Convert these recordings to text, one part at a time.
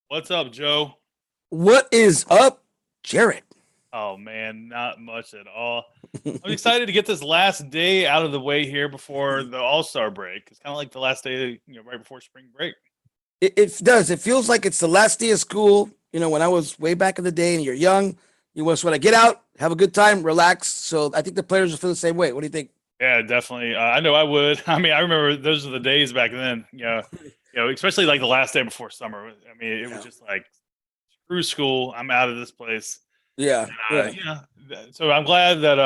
What's up, Joe? What is up, Jared? Oh man, not much at all. I'm excited to get this last day out of the way here before the All-Star break. It's kind of like the last day, right before spring break. It does. It feels like it's the last day of school. When I was way back in the day and you're young, you just want to get out, have a good time, relax. So I think the players will feel the same way. What do you think? Yeah, definitely. I know I would. I mean, I remember those are the days back then. Especially like the last day before summer. I mean, it was Yeah. just like screw school. I'm out of this place. Yeah. Uh, Yeah. you know, so I'm glad that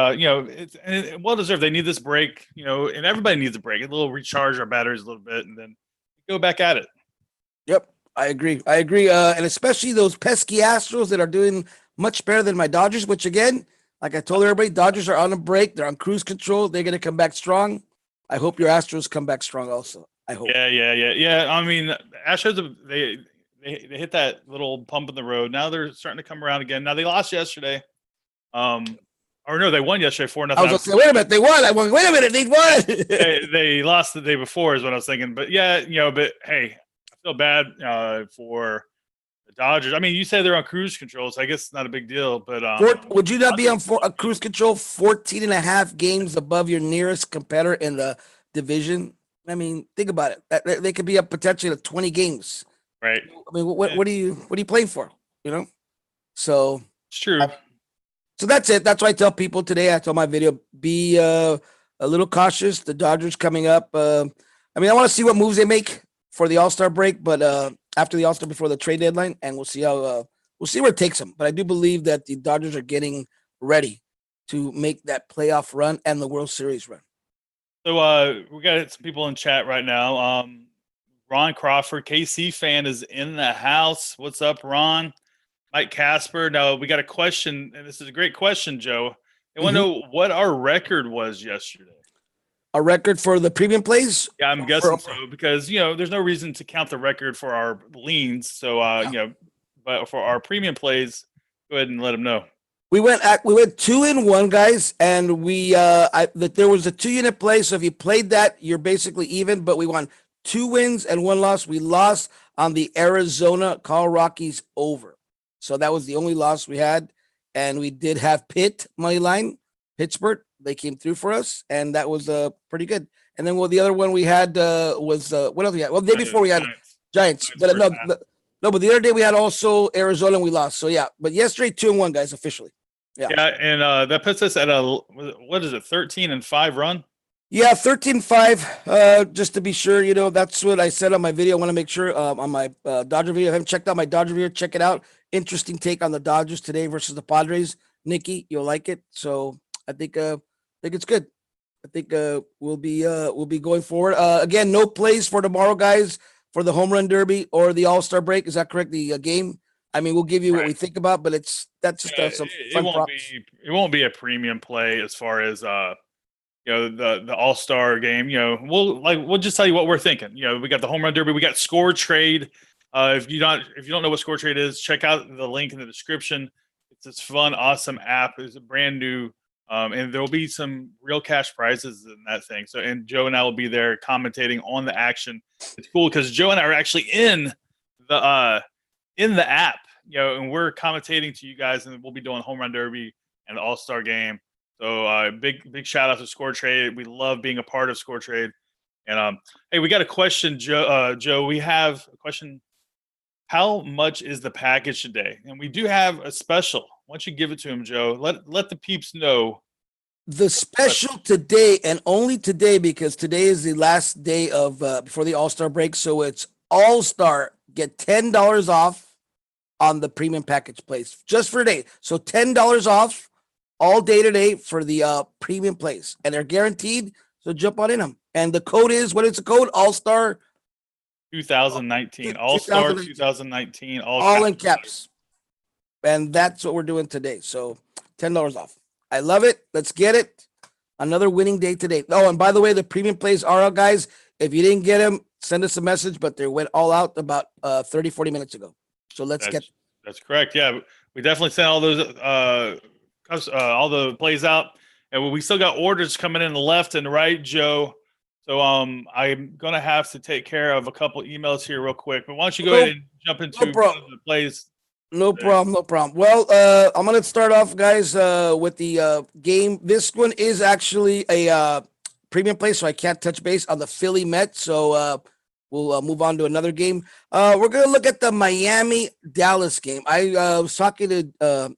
it's well deserved. They need this break, and everybody needs a break. A little recharge our batteries a little bit, and then go back at it. Yep. I agree. I agree. And especially those pesky Astros that are doing much better than my Dodgers, which again, like I told everybody, Dodgers are on a break. They're on cruise control. They're going to come back strong. I hope your Astros come back strong also. I hope. Yeah. I mean, Astros they hit that little pump in the road. Now they're starting to come around again. Now they lost yesterday. Or no, they won yesterday 4-0. I was going to say, wait a minute. They won. I went, wait a minute. They won. They lost the day before is what I was thinking. But yeah, but hey, I feel bad for the Dodgers. I mean, you say they're on cruise control, so I guess it's not a big deal. But Would you not be Dodgers, on a cruise control 14 and a half games above your nearest competitor in the division? I mean, think about it. They could be up potentially to 20 games. right? I mean, Yeah, what are you playing for? You know? So it's true. uh, so that's it. That's why I tell people today. I told my video, be a little cautious. The Dodgers coming up. I mean, I want to see what moves they make for the All Star break, but after the All Star before the trade deadline, and we'll see how we'll see where it takes them. But I do believe that the Dodgers are getting ready to make that playoff run and the World Series run. So we got some people in chat right now. Ron Crawford, KC fan, is in the house. What's up, Ron? Mike Casper. Now we got a question, and this is a great question, Joe. I want to Mhm. know what our record was yesterday. A record for the premium plays. Yeah, I'm guessing so because there's no reason to count the record for our leans. So Yeah. but for our premium plays, go ahead and let them know. We went 2-1, guys, and that there was a 2 unit play. So if you played that, you're basically even. But we won 2 wins and 1 loss. We lost on the Arizona Call Rockies over. So that was the only loss we had, and we did have Pitt money line, Pittsburgh. They came through for us, and that was pretty good. And then the other one we had was what else we had? Well, the day before we had Giants. Giants, Giants but first no, half. no, no. But the other day we had also Arizona, and we lost. So yeah, but yesterday 2-1, guys, officially. Yeah. Yeah, and that puts us at what is it, 13-5 run? Yeah, 13-5. Just to be sure, that's what I said on my video. I want to make sure on my Dodger video. If you haven't checked out my Dodger video, check it out. Interesting take on the Dodgers today versus the Padres. Nikki, you'll like it. So I think it's good. I think we'll be going forward. Again, no plays for tomorrow, guys, for the home run derby or the All Star break. Is that correct? The game. I mean, we'll give you what Right. we think about, but that's just Yeah, some it fun won't props. be it won't be a premium play as far as the All Star game. We'll just tell you what we're thinking. We got the home run derby, we got score trade. If you don't know what score trade is, check out the link in the description. It's this fun, awesome app. It's a brand new, and there will be some real cash prizes in that thing. So, and Joe and I will be there commentating on the action. It's cool because Joe and I are actually the uh, in the app. And we're commentating to you guys, and we'll be doing home run derby and the All Star game. So big shout out to Score Trade. We love being a part of Score Trade. And hey, we got a question, Joe. Joe, we have a question. How much is the package today? And we do have a special. Why don't you give it to him, Joe? Let the peeps know. The special today and only today, because today is the last day of before the All Star break. So it's All Star. Get $10 off on the premium package place just for today. So $10 off all day today for the premium place, and they're guaranteed. So jump on in them. And the code is, what is the code? All Star 2019 All Star 2019, 2019 all all caps. in caps. And that's what we're doing today. So $10 off. I love it. Let's get it. Another winning day today. Oh, and by the way, the premium plays are out, guys. If you didn't get them, send us a message, but they went all out about 30, 40 minutes ago. So let's get. That's correct. Yeah, we definitely sent all those all the plays out, and we still got orders coming in the left and right, Joe. So I'm gonna have to take care of a couple emails here real quick. But why don't you go No, ahead and jump into no one problem. of the plays No today? problem, no problem. Well, I'm gonna start off, guys, with the game. This one is actually a premium play, so I can't touch base on the Philly Mets. So we'll move on to another game. We're gonna look at the Miami Dallas game. I was talking to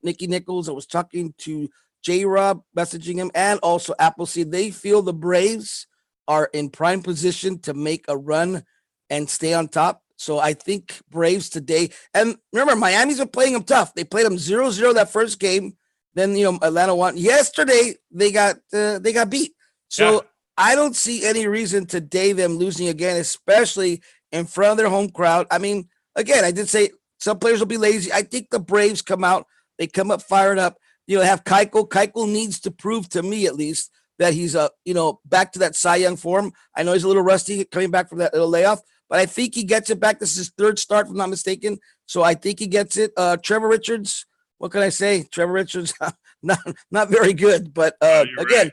Nikki Nichols. I was talking to J Rob, messaging him, and also Appleseed. They feel the Braves are in prime position to make a run and stay on top. So I think Braves today, and remember, Miami's been playing them tough. They played them 0-0 that first game. Then Atlanta won. Yesterday they got beat. Yeah, So I don't see any reason today them losing again, especially in front of their home crowd. I mean, again, I did say some players will be lazy. I think the Braves come out, they come up fired up. Have Keuchel. Keuchel needs to prove to me at least that he's back to that Cy Young form. I know he's a little rusty coming back from that little layoff, but I think he gets it back. This is his third start, if I'm not mistaken. So I think he gets it. Trevor Richards, what can I say? Trevor Richards, not very good. But you're right.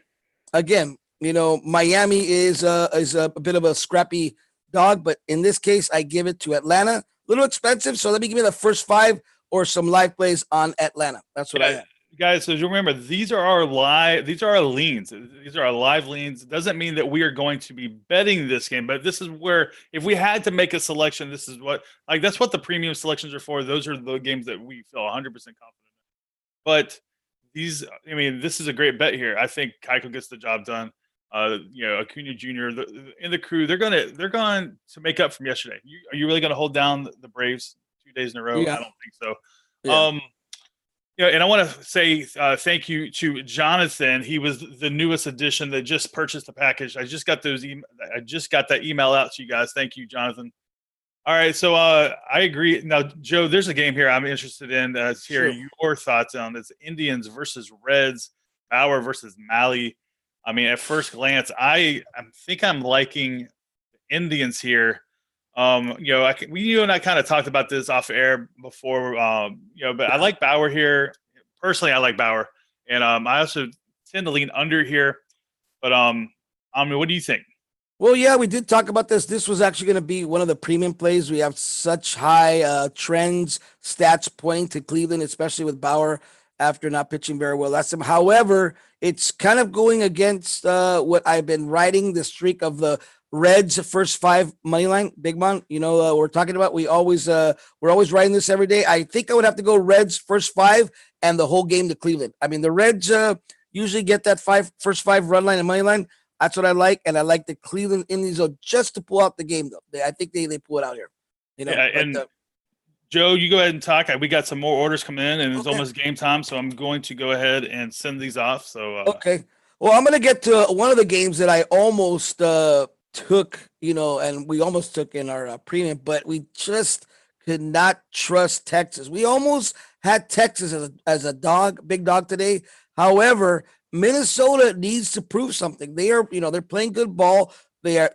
again, Miami is a bit of a scrappy dog, but in this case, I give it to Atlanta. A little expensive, so let me give you the first five or some live plays on Atlanta. That's what I Yeah, have. guys. So you remember, these are our live. These are our leans. These are our live leans. It doesn't mean that we are going to be betting this game, but this is where, if we had to make a selection, this is what, like, that's what the premium selections are for. Those are the games that we feel 100% confident in. But these, I mean, this is a great bet here. I think Keiko gets the job done. Acuna Jr. In the crew, they're going to make up from yesterday. Are you really going to hold down the Braves 2 days in a row? I Yeah, don't think so. yeah. And I want to say thank you to Jonathan. He was the newest addition that just purchased the package. I just got I just got that email out to you guys. Thank you, Jonathan. All right, so I agree. Now, Joe, there's a game here I'm interested in. Hear Sure. your thoughts on this: Indians versus Reds, Bauer versus Malley. I mean, at first glance, I think I'm liking the Indians here. You and I kind of talked about this off air before. But I like Bauer here. Personally, I like Bauer, and I also tend to lean under here. But I mean, what do you think? Well, yeah, we did talk about this. This was actually going to be one of the premium plays. We have such high trends, stats pointing to Cleveland, especially with Bauer after not pitching very well last time. However, it's kind of going against what I've been riding the streak of the Reds first five money line, Big Mon. We're talking about. We're always riding this every day. I think I would have to go Reds first five and the whole game to Cleveland. I mean, the Reds usually get that first five run line and money line. That's what I like, and I like the Cleveland Indians just to pull out the game. Though I think they pull it out here. Yeah, But and Joe, you go ahead and talk. We got some more orders coming in, and it's okay, almost game time, so I'm going to go ahead and send these off. So, okay. Well, I'm gonna get to one of the games that I almost took, and we almost took in our premium, but we just could not trust Texas. We almost had Texas as a dog, big dog today. However, Minnesota needs to prove something. They are, they're playing good ball. They're.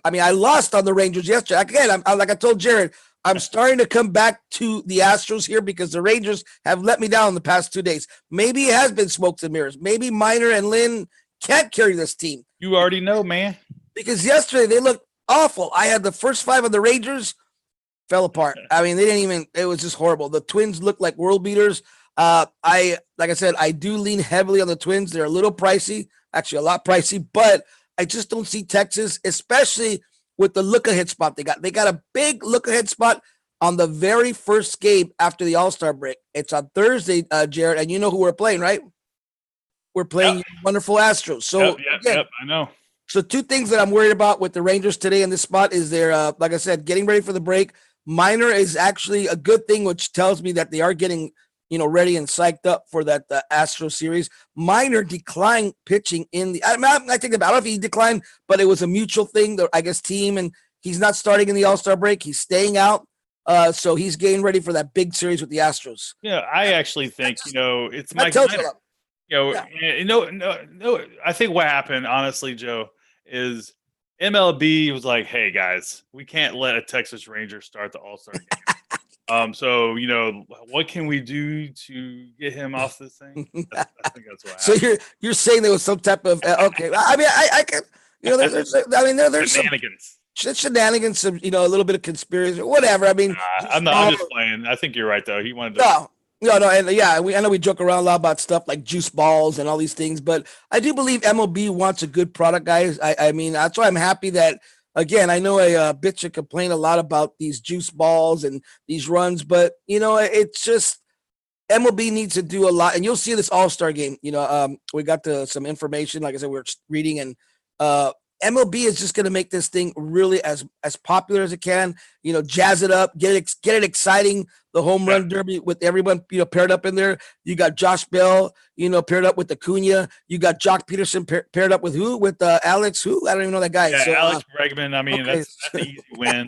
I mean, I lost on the Rangers yesterday. Again, I'm like I told Jared, I'm starting to come back to the Astros here because the Rangers have let me down the past 2 days. Maybe it has been smokes and mirrors. Maybe Miner and Lynn can't carry this team you already know, man. because yesterday they looked awful. I had the first five of the Rangers fell apart. I mean, they didn't even. It was just horrible. The Twins looked like world beaters. Like I said, I do lean heavily on the Twins. They're a little pricey, actually a lot pricey, but I just don't see Texas, especially with the look ahead spot they got. They got a big look ahead spot on the very first game after the All-Star break. It's on Thursday, Jared, and you know who we're playing, right? We're playing Yep, wonderful Astros. So again, yep. I know. so two things that I'm worried about with the Rangers today in this spot is they're, like I said, getting ready for the break. Minor is actually a good thing, which tells me that they are getting, ready and psyched up for that Astro series. Minor declined pitching in the. I think about. I don't know if he declined, but it was a mutual thing. I guess team, and he's not starting in the All-Star break. He's staying out, so he's getting ready for that big series with the Astros. Yeah, I actually think it's That Mike tells you a Minor. lot. Yeah. No. I think what happened, honestly, Joe, is MLB was like, "Hey guys, we can't let a Texas Ranger start the All Star game. So what can we do to get him off this thing?" I think that's what So happened. you're saying there was some type of okay. I mean, I can. You know, I mean, there's some Shenanigans. shenanigans, some, you know, a little bit of conspiracy, whatever. I mean, I'm not. I'm just playing. I think you're right, though. He wanted to. no, and yeah, I know we joke around a lot about stuff like juice balls and all these things, but I do believe MLB wants a good product, guys. I mean, that's why I'm happy that, again, I know I bitch and complain a lot about these juice balls and these runs, but you know, it's just MLB needs to do a lot, and you'll see this All-Star game. You know, we got some information. Like I said, we were reading, and MLB is just going to make this thing really as popular as it can. You know, jazz it up, get it exciting. The home run derby with everyone, you know, paired up in there. You got Josh Bell, you know, paired up with Acuna. You got Jock Peterson paired up with who? With Alex who? I don't even know that guy. Yeah, so, Alex Bregman. I mean, okay. that's an easy win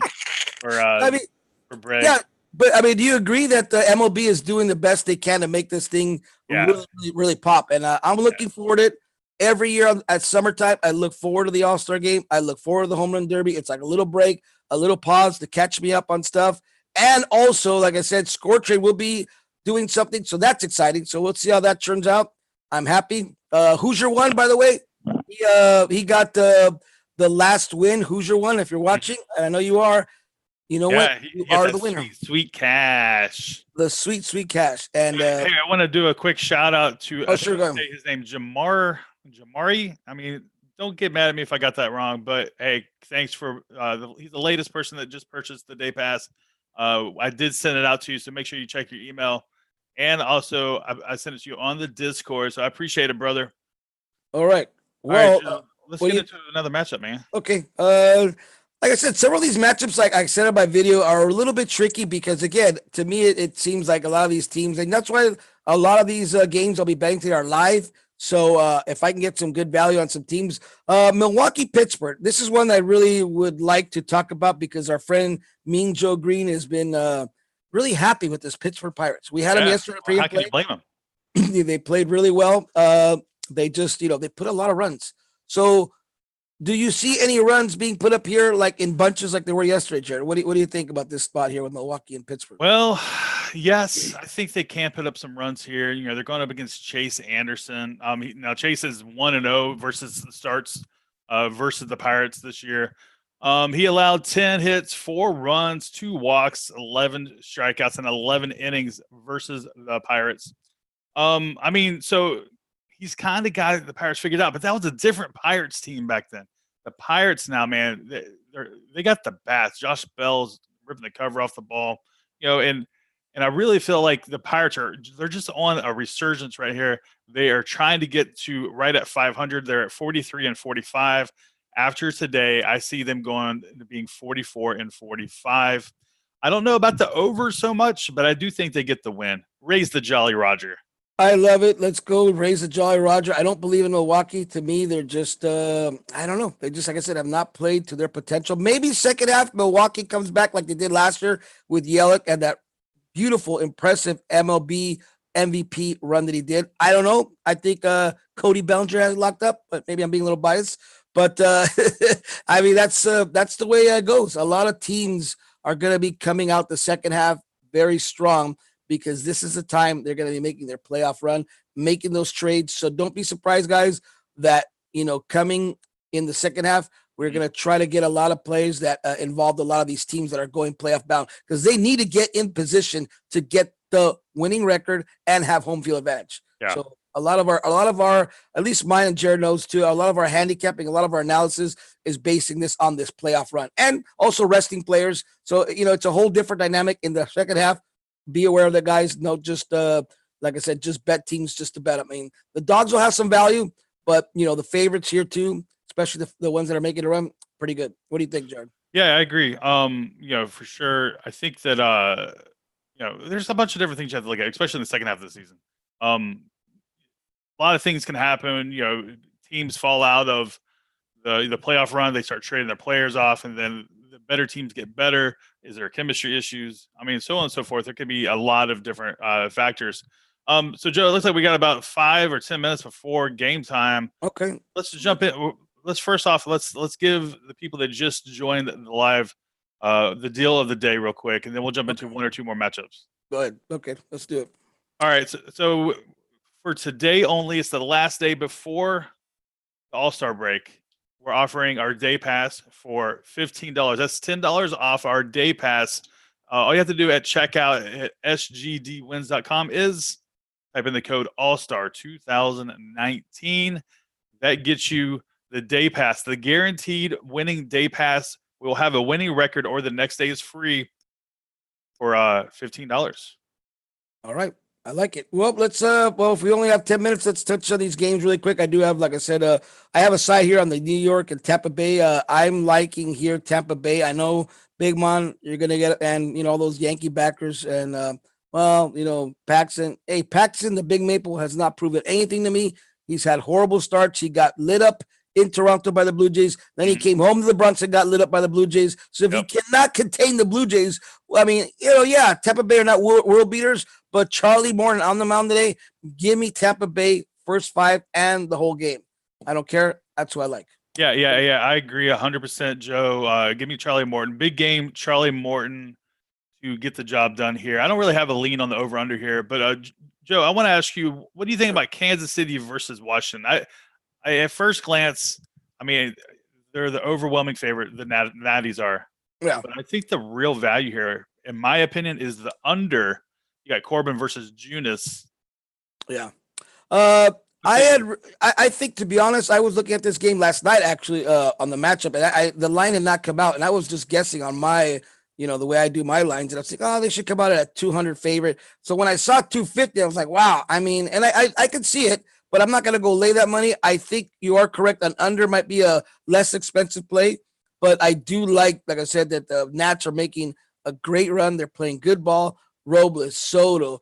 for I mean, for Breg. yeah. But I mean, do you agree that the MLB is doing the best they can to make this thing really, really pop? And I'm looking forward to it every year at summertime. I look forward to the All-Star game. I look forward to the home run derby. It's like a little break, a little pause to catch me up on stuff. And also, like I said, Score Trade will be doing something, so that's exciting. So we'll see how that turns out. I'm happy. Hoosier won, by the way. He got the last win. Hoosier won. If you're watching, and I know you are. You know what? You are the winner. Sweet cash. The sweet cash. And hey, I want to do a quick shout out to sure, go ahead. His name Jamari. I mean, don't get mad at me if I got that wrong, but hey, thanks for he's the latest person that just purchased the day pass. I did send it out to you, so make sure you check your email. And also I sent it to you on the Discord, so I appreciate it, brother. All right. Well, let's get into another matchup, man. Okay. Like I said, several of these matchups, like I said in my video, are a little bit tricky because, again, to me, it seems like a lot of these teams, and that's why a lot of these games I'll be betting today are live. So if I can get some good value on some teams, Milwaukee, Pittsburgh, this is one I really would like to talk about because our friend Mean Joe Green has been really happy with this Pittsburgh Pirates. We had them yesterday. How can you blame them? They played really well. They just, they put a lot of runs. So do you see any runs being put up here like in bunches like they were yesterday, Jared? What do you think about this spot here with Milwaukee and Pittsburgh? Well, yes, I think they can put up some runs here. You know, they're going up against Chase Anderson. Now Chase is 1-0 versus the starts versus the Pirates this year. He allowed 10 hits, 4 runs, 2 walks, 11 strikeouts, and 11 innings versus the Pirates. I mean, so he's kind of got the Pirates figured out, but that was a different Pirates team back then. The Pirates now, man, they got the bats. Josh Bell's ripping the cover off the ball, and I really feel like the Pirates they're just on a resurgence right here. They are trying to get to right at 500. They're at 43 and 45. After today, I see them going to being 44 and 45. I don't know about the over so much, but I do think they get the win. Raise the Jolly Roger. I love it. Let's go raise the Jolly Roger. I don't believe in Milwaukee. To me, they're just, I don't know. They just, like I said, have not played to their potential. Maybe second half, Milwaukee comes back like they did last year with Yelich and that beautiful, impressive MLB MVP run that he did. I don't know. I think Cody Bellinger has it locked up, but maybe I'm being a little biased. But I mean, that's the way it goes. A lot of teams are going to be coming out the second half very strong, because this is the time they're going to be making their playoff run, making those trades. So don't be surprised, guys, that, coming in the second half, we're going to try to get a lot of plays that involved a lot of these teams that are going playoff bound, because they need to get in position to get the winning record and have home field advantage. Yeah. So a lot of our, at least mine and Jared knows too, a lot of our handicapping, a lot of our analysis is basing this on this playoff run and also resting players. So, it's a whole different dynamic in the second half. Be aware of that, guys. No, just like I said, just bet teams just to bet. I mean, the dogs will have some value, but the favorites here too, especially the ones that are making a run, pretty good. What do you think, Jared? Yeah, I agree. For sure. I think that there's a bunch of different things you have to look at, especially in the second half of the season. A lot of things can happen. Teams fall out of the playoff run, they start trading their players off, and then the better teams get better. Is there chemistry issues? I mean, so on and so forth. There could be a lot of different factors. So Joe, it looks like we got about 5 or 10 minutes before game time. Okay. Let's jump in. Let's give the people that just joined the live the deal of the day real quick, and then we'll jump into 1 or 2 more matchups. Go ahead. Okay, let's do it. All right. So for today only, it's the last day before the All-Star break. we're offering our day pass for $15. That's $10 off our day pass. All you have to do at checkout at sgdwins.com is type in the code ALLSTAR 2019. That gets you the day pass, the guaranteed winning day pass. We'll have a winning record, or the next day is free for $15. All right. I like it. Well, let's well, if we only have 10 minutes, let's touch on these games really quick. I do have, like I said, I have a side here on the New York and Tampa Bay. I'm liking here Tampa Bay. I know Big Mon, you're gonna get, and all those Yankee backers, and Paxton. Hey, Paxton, the Big Maple, has not proven anything to me. He's had horrible starts. He got lit up in Toronto by the Blue Jays. Then he came home to the Bronx and got lit up by the Blue Jays. So if he cannot contain the Blue Jays, well, I mean, yeah, Tampa Bay are not world beaters, but Charlie Morton on the mound today, give me Tampa Bay first 5 and the whole game. I don't care. That's what I like. Yeah. I agree 100%, Joe. Give me Charlie Morton. Big game, Charlie Morton to get the job done here. I don't really have a lean on the over-under here, but Joe, I want to ask you, what do you think about Kansas City versus Washington? I at first glance, I mean, they're the overwhelming favorite. The Natties are. Yeah. But I think the real value here, in my opinion, is the under. You got Corbin versus Junis. Yeah. I think, to be honest, I was looking at this game last night actually on the matchup, and the line had not come out, and I was just guessing on my, the way I do my lines, and I was like, oh, they should come out at a 200 favorite. So when I saw 250, I was like, wow. I mean, and I could see it, but I'm not going to go lay that money. I think you are correct. An under might be a less expensive play, but I do like I said, that the Nats are making a great run. They're playing good ball. Robles, Soto,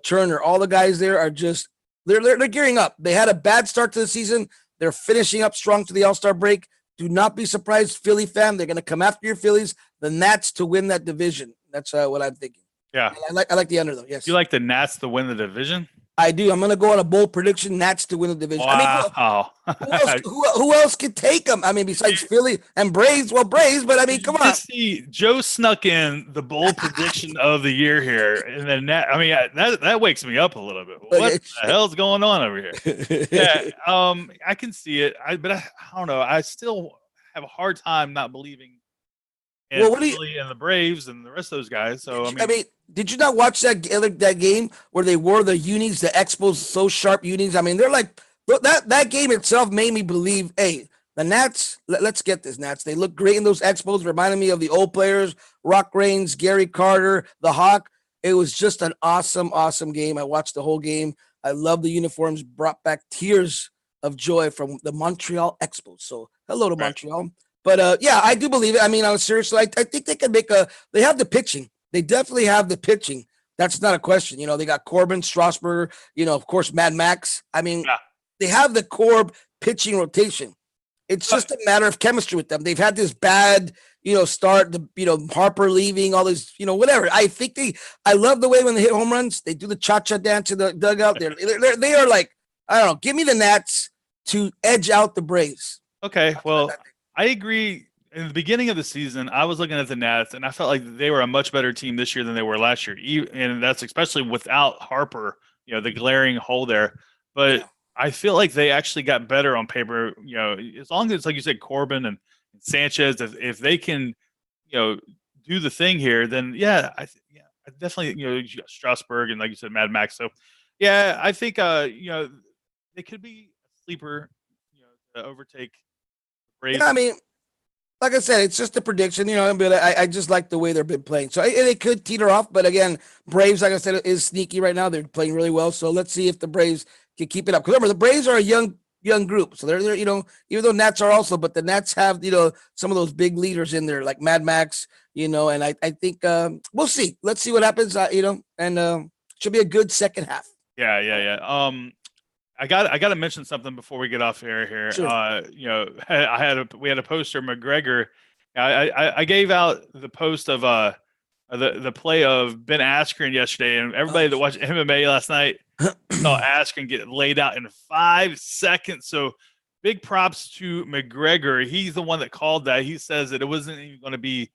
Turner, all the guys there are just, they're gearing up. They had a bad start to the season. They're finishing up strong to the All-Star break. Do not be surprised, Philly fan. They're going to come after your Phillies, the Nats, to win that division. That's what I'm thinking. Yeah. And I like the under, though. Yes. You like the Nats to win the division? I do. I'm going to go on a bold prediction, Nats to win the division. Wow. I mean, who else could take them? I mean, besides Philly and Braves? Well, Braves, but I mean, come on. See, Joe snuck in the bold prediction of the year here, and then that wakes me up a little bit. What the hell's going on over here? Yeah, I can see it. But I don't know. I still have a hard time not believing in Philly and the Braves and the rest of those guys. So I mean, did you not watch that game where they wore the unis, the Expos, so sharp unis? I mean, they're like, that game itself made me believe, hey, the Nats, let's get this, Nats. They look great in those Expos, reminding me of the old players, Rock Reigns, Gary Carter, the Hawk. It was just an awesome, awesome game. I watched the whole game. I love the uniforms, brought back tears of joy from the Montreal Expos. So hello to Montreal. But yeah, I do believe it. I mean, on a serious, I think they can they have the pitching. They definitely have the pitching. That's not a question. They got Corbin, Strasburger, of course, Mad Max. I mean, they have the core pitching rotation. It's just a matter of chemistry with them. They've had this bad, start, Harper leaving, all this, whatever. I think I love the way when they hit home runs, they do the cha-cha dance in the dugout. They are like, I don't know, give me the Nats to edge out the Braves. Okay, well, I agree. In the beginning of the season, I was looking at the Nats, and I felt like they were a much better team this year than they were last year. And that's especially without Harper, the glaring hole there. But I feel like they actually got better on paper, as long as, like you said, Corbin and Sanchez, if they can, do the thing here, then I definitely, you got Strasburg and, like you said, Mad Max. So, yeah, I think, they could be a sleeper, to overtake Braves. Yeah, I mean, like I said, it's just a prediction, but I just like the way they've been playing. So they could teeter off, but again, Braves, like I said, is sneaky right now. They're playing really well. So let's see if the Braves can keep it up. Because remember, the Braves are a young group. So they're even though Nats are also, but the Nats have, some of those big leaders in there, like Mad Max, and I think we'll see. Let's see what happens, and should be a good second half. Yeah. I got to mention something before we get off air here. Sure. We had a poster, McGregor. I gave out the post of the play of Ben Askren yesterday, and everybody that watched MMA last night saw Askren get laid out in 5 seconds. So big props to McGregor. He's the one that called that. He says that it wasn't even going to be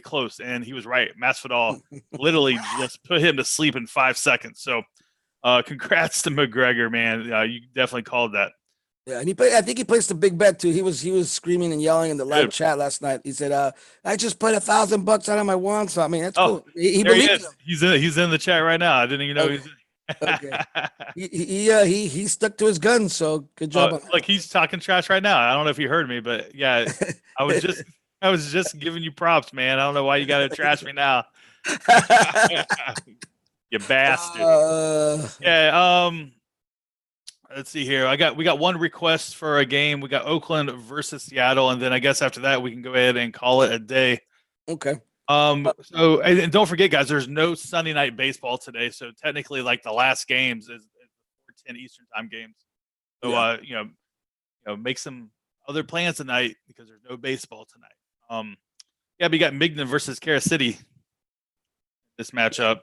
close, and he was right. Masvidal literally just put him to sleep in 5 seconds. So congrats to McGregor, man. You definitely called that. Yeah, and I think he placed a big bet too. He was screaming and yelling in the live Good. chat last night. He said, I just put $1,000 out of my one. So I mean, that's Oh, cool. He there he believes is. him. He's in the chat right now. I didn't even know Okay. he's. Okay. He stuck to his guns. So good job on Like he's talking trash right now. I don't know if you heard me, but yeah, I was just that. I was just giving you props, man. I don't know why you got to trash me now, you bastard. uh, Yeah. Let's see here. We got one request for a game. We got Oakland versus Seattle, and then I guess after that we can go ahead and call it a day. okay. So and don't forget, guys, there's no Sunday night baseball today. So technically, like the last games is 4:10 Eastern time games. So Yeah. make some other plans tonight because there's no baseball tonight. Yeah, we got Mignon versus Kansas City. This matchup.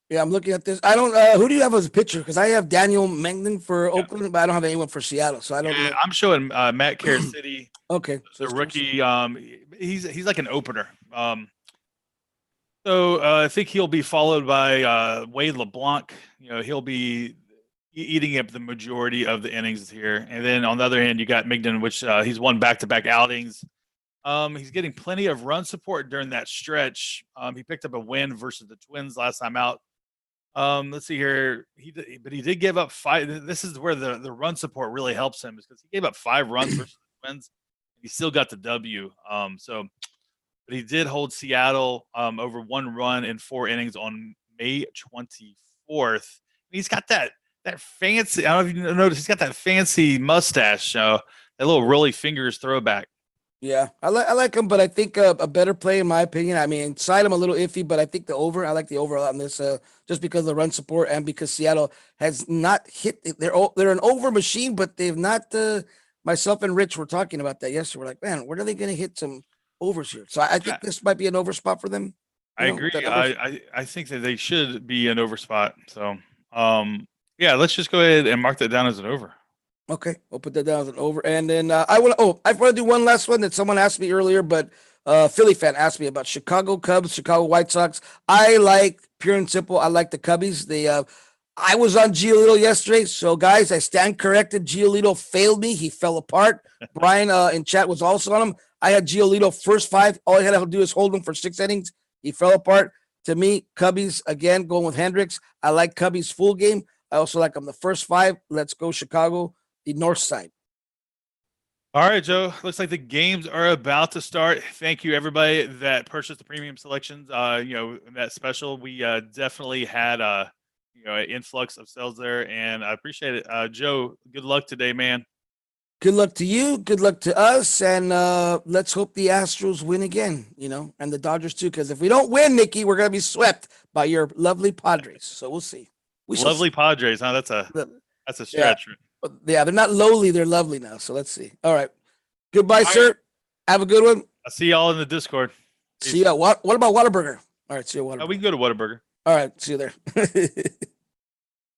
Yeah, I'm looking at this. I don't. Who do you have as a pitcher? Because I have Daniel Mengden for Yeah, Oakland, but I don't have anyone for Seattle, so I don't yeah know. I'm showing Matt Kansas City, Okay, so the it's rookie. He's like an opener. So I think he'll be followed by Wade LeBlanc. He'll be eating up the majority of the innings here. And then on the other hand, you got Mignon, which he's won back-to-back outings. He's getting plenty of run support during that stretch. He picked up a win versus the Twins last time out. Let's see here. But he did give up 5. This is where the run support really helps him, because he gave up 5 runs versus the Twins. He still got the W. But he did hold Seattle over 1 run in 4 innings on May 24th. He's got that fancy. I don't know if you noticed. He's got that fancy mustache. That little rolly fingers throwback. Yeah, I like him, but I think a better play in my opinion. I mean, inside I'm a little iffy, but I think the over. I like the over a lot on this, just because of the run support and because Seattle has not hit. They're an over machine, but they've not. Myself and Rich were talking about that yesterday. We're like, man, when are they going to hit some overs here? So I think this might be an over spot for them. I agree. I think that they should be an over spot. So yeah, let's just go ahead and mark that down as an over. Okay, we'll put that down as an over. And then I want to do one last one that someone asked me earlier, but Philly fan asked me about Chicago Cubs, Chicago White Sox. I like pure and simple. I like the Cubbies. I was on Giolito yesterday, so guys, I stand corrected. Giolito failed me. He fell apart. Brian in chat was also on him. I had Giolito first 5. All I had to do is hold him for 6 innings. He fell apart. To me, Cubbies again going with Hendricks. I like Cubbies full game. I also like them the first 5. Let's go Chicago. The north side. All right, Joe. Looks like the games are about to start. Thank you, everybody that purchased the premium selections. That special, we definitely had an influx of sales there, and I appreciate it. Joe, good luck today, man. Good luck to you. Good luck to us, and let's hope the Astros win again. And the Dodgers too, because if we don't win, Nikki, we're gonna be swept by your lovely Padres. So we'll see. Lovely Padres, huh? That's a stretch. Yeah. Yeah, they're not lowly, they're lovely now. So let's see. All right. Goodbye, sir. Right. Have a good one. I'll see y'all in the Discord. Peace. See ya. What about Whataburger? All right, see you, Whataburger. We can go to Whataburger. All right, see you there.